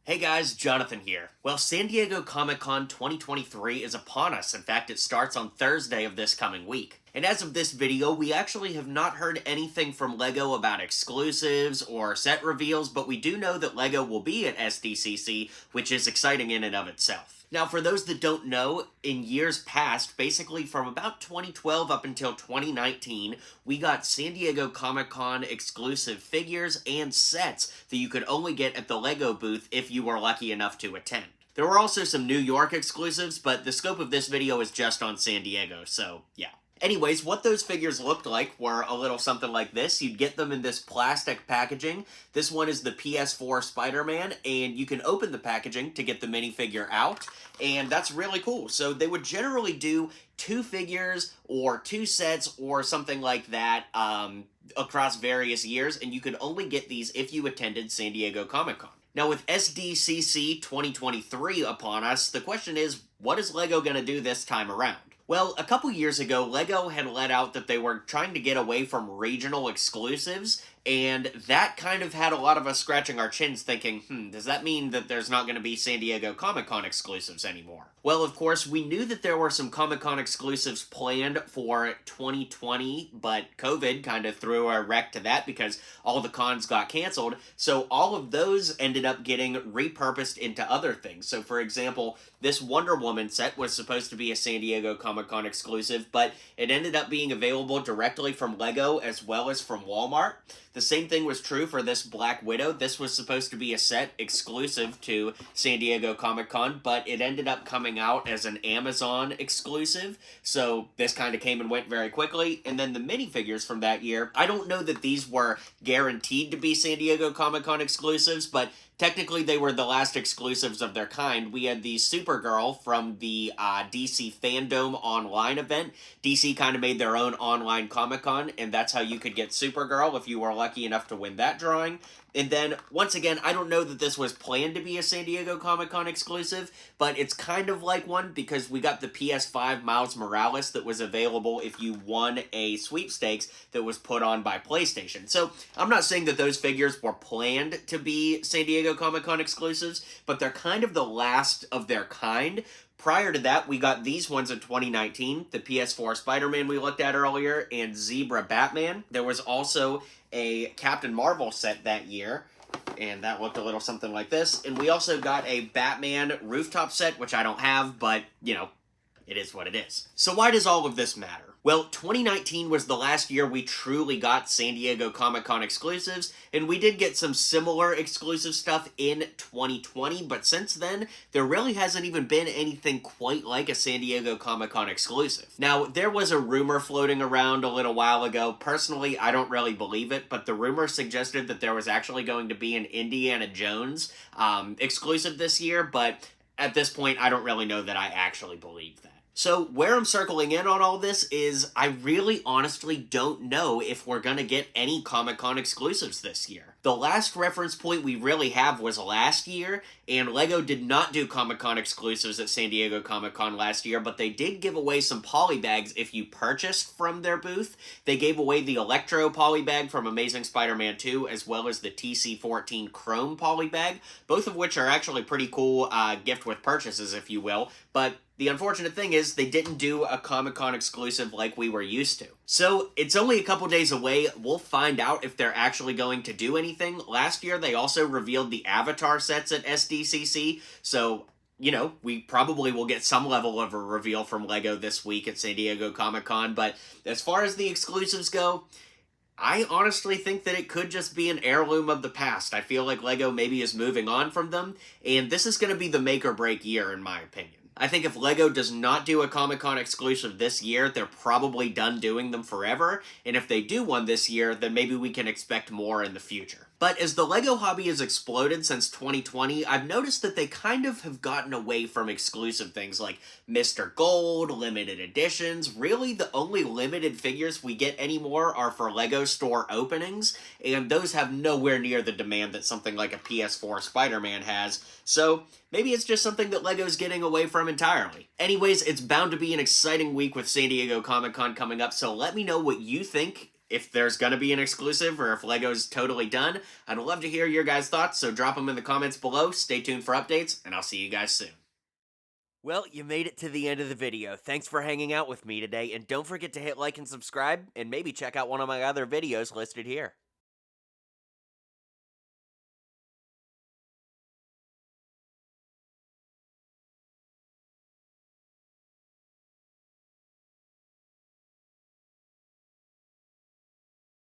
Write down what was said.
Hey guys, Jonathan here. Well, San Diego Comic-Con 2023 is upon us. In fact, it starts on Thursday of this coming week. And as of this video, we actually have not heard anything from LEGO about exclusives or set reveals, but we do know that LEGO will be at SDCC, which is exciting in and of itself. Now, for those that don't know, in years past, basically from about 2012 up until 2019, we got San Diego Comic-Con exclusive figures and sets that you could only get at the LEGO booth if you were lucky enough to attend. There were also some New York exclusives, but the scope of this video is just on San Diego, so yeah. Anyways, what those figures looked like were a little something like this. You'd get them in this plastic packaging. This one is the PS4 Spider-Man, and you can open the packaging to get the minifigure out, and that's really cool. So they would generally do 2 figures or 2 sets or something like that across various years, and you could only get these if you attended San Diego Comic-Con. Now, with SDCC 2023 upon us, the question is, what is LEGO going to do this time around? Well, a couple years ago, LEGO had let out that they were trying to get away from regional exclusives, and that kind of had a lot of us scratching our chins thinking, does that mean that there's not going to be San Diego Comic-Con exclusives anymore? Well, of course, we knew that there were some Comic-Con exclusives planned for 2020, but COVID kind of threw a wreck to that because all the cons got canceled, so all of those ended up getting repurposed into other things. So, for example, this Wonder Woman set was supposed to be a San Diego Comic-Con exclusive, but it ended up being available directly from LEGO as well as from Walmart. The same thing was true for this Black Widow. This was supposed to be a set exclusive to San Diego Comic-Con, but it ended up coming out as an Amazon exclusive, so this kind of came and went very quickly. And then the minifigures from that year, I don't know that these were guaranteed to be San Diego Comic-Con exclusives, but technically, they were the last exclusives of their kind. We had the Supergirl from the DC Fandom online event. DC kind of made their own online Comic-Con, and that's how you could get Supergirl if you were lucky enough to win that drawing. And then, once again, I don't know that this was planned to be a San Diego Comic-Con exclusive, but it's kind of like one because we got the PS5 Miles Morales that was available if you won a sweepstakes that was put on by PlayStation. So, I'm not saying that those figures were planned to be San Diego Comic-Con exclusives, but they're kind of the last of their kind. Prior to that, we got these ones in 2019, the PS4 Spider-Man we looked at earlier, and Zebra Batman. There was also a Captain Marvel set that year, and that looked a little something like this. And we also got a Batman rooftop set, which I don't have, but, you know, it is what it is. So why does all of this matter? Well, 2019 was the last year we truly got San Diego Comic-Con exclusives, and we did get some similar exclusive stuff in 2020, but since then, there really hasn't even been anything quite like a San Diego Comic-Con exclusive. Now, there was a rumor floating around a little while ago. Personally, I don't really believe it, but the rumor suggested that there was actually going to be an Indiana Jones exclusive this year, but at this point, I don't really know that I actually believe that. So where I'm circling in on all this is I really honestly don't know if we're going to get any Comic-Con exclusives this year. The last reference point we really have was last year, and LEGO did not do Comic-Con exclusives at San Diego Comic-Con last year, but they did give away some polybags if you purchased from their booth. They gave away the Electro polybag from Amazing Spider-Man 2, as well as the TC-14 Chrome polybag, both of which are actually pretty cool gift with purchases, if you will, but the unfortunate thing is they didn't do a Comic-Con exclusive like we were used to. So it's only a couple days away. We'll find out if they're actually going to do anything. Last year, they also revealed the Avatar sets at SDCC, so you know, we probably will get some level of a reveal from LEGO this week at San Diego Comic-Con, but as far as the exclusives go, I honestly think that it could just be an heirloom of the past. I feel like LEGO maybe is moving on from them, and this is going to be the make or break year in my opinion. I think if LEGO does not do a Comic-Con exclusive this year, they're probably done doing them forever, and if they do one this year, then maybe we can expect more in the future. But as the LEGO hobby has exploded since 2020, I've noticed that they kind of have gotten away from exclusive things like Mr. Gold, limited editions. Really, the only limited figures we get anymore are for LEGO store openings, and those have nowhere near the demand that something like a PS4 Spider-Man has, so maybe it's just something that LEGO's getting away from entirely. Anyways, it's bound to be an exciting week with San Diego Comic-Con coming up, so let me know what you think if there's gonna be an exclusive or if LEGO's totally done. I'd love to hear your guys' thoughts, so drop them in the comments below. Stay tuned for updates, and I'll see you guys soon. Well, you made it to the end of the video. Thanks for hanging out with me today, and don't forget to hit like and subscribe, and maybe check out one of my other videos listed here.